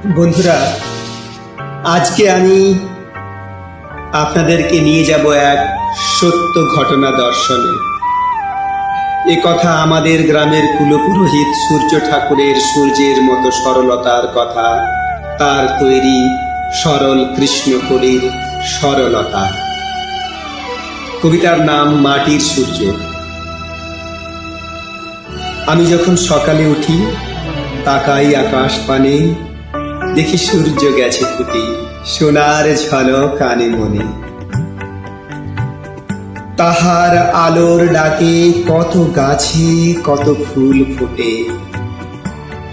বন্ধুরা, আজকে আমি আপনাদেরকে নিয়ে যাব এক সত্য ঘটনা দর্শনে। এ কথা আমাদের গ্রামের কুলপুরোহিত সূর্য ঠাকুরের সূর্যের মতো সরলতার কথা, তার তৈরি সরল কৃষ্ণকলির সরলতা। কবিতার নাম মাটির সূর্য। আমি যখন সকালে উঠি, তাকাই আকাশ পানে, দেখি সূর্য গেছে ফুটে, সোনার ঝলক কানে মনে। তাহার আলোর ডাকে কত গাছে কত ফুল ফোটে,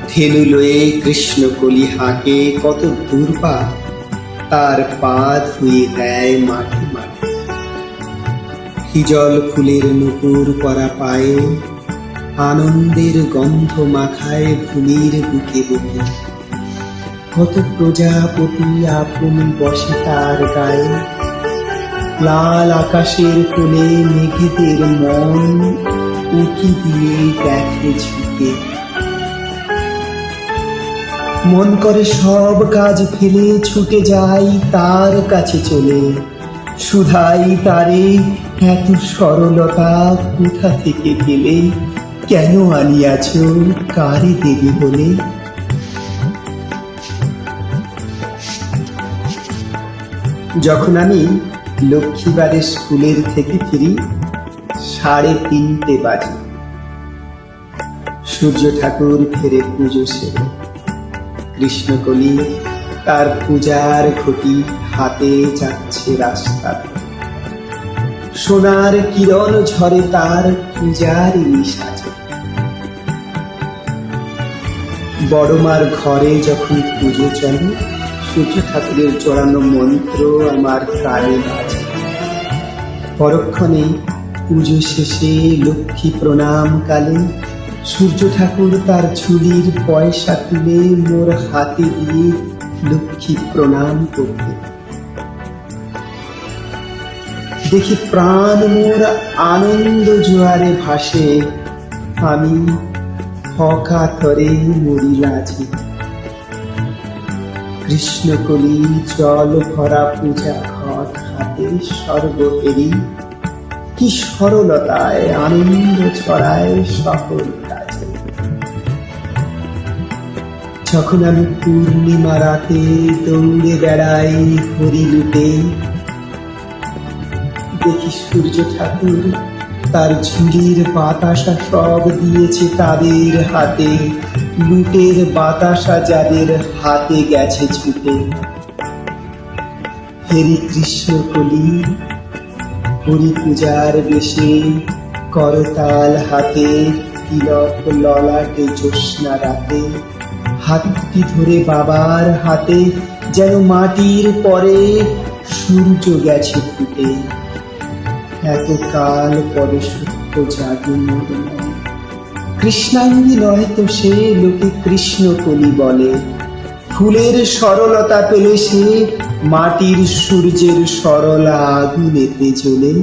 ধেনু লয়ে কৃষ্ণকলি হাঁকে কত দূর্বা, তার পা ধুয়ে দেয় মাটি মাটি। হিজল ফুলের নুপুর পরা পায়ে আনন্দের গন্ধ মাখায় ভূমির বুকে বুকে। কত প্রজাপতি আপন বসে তার গায়ে, লাল আকাশের কোলে মেঘেদের মন উকি দিয়ে দেখে ঝুঁকে। মন করে সব কাজ ফেলে ছুটে যাই তার কাছে চলে, শুধাই তারে এত সরলতা কোথা থেকে পেলে, কেন আনিয়াছ কারে দেবী বলে। যখন আমি লক্ষ্মীবারের স্কুলের থেকে ফিরি, 3:30 বাজে। সূর্য ঠাকুর ফেরে পুজো সেরে, কৃষ্ণকলি তার পূজার ঘটি হাতে যাচ্ছে রাস্তা। সোনার কিরণ ঝরে তার পূজার সাজে। বড়মার ঘরে যখন পুজো চলে, সূর্য ঠাকুরের চড়ানো মন্ত্র আমার কানে বাজে। পরক্ষণে পুজো শেষে লক্ষ্মী প্রণাম কালে, সূর্য ঠাকুর তার ঝুলির পয়সা তুলে মোর হাতে দিয়ে লক্ষ্মী প্রণাম করতে। দেখি প্রাণ মোর আনন্দ জোয়ারে ভাসে, আমি অকাতরে মরি লাজে। কৃষ্ণকলি জল ভরা পূজা ঘট হাতে সর্বপেরি, কি সরলতায় আনন্দ ছড়ায় সকল কাজে। যখন আমি পূর্ণিমা রাতে দৌড়ে বেড়াই হরি লুটে, দেখি সূর্য ঠাকুর তার ঝুলির বাতাসা সব দিয়েছে তাদের হাতে, লুটের বাতাসা যাদের হাতে গেছে ছুটে। হেরি কৃষ্ণকলি হরি পূজার বেশে, করতাল হাতে তিলক ললাটে জ্যোৎস্না রাতে, হাতটি ধরে বাবার হাতে যেন মাটির পরে সূর্য গেছে ফুটে। এতকাল পরে সত্য জাগে মোর মনে, কৃষ্ণাঙ্গী নয় তো সে, লোকে কৃষ্ণকলি বলে। ফুলের সরলতা পেলে সে মাটির সূর্যের সরলা আগুনেতে জ্বলে।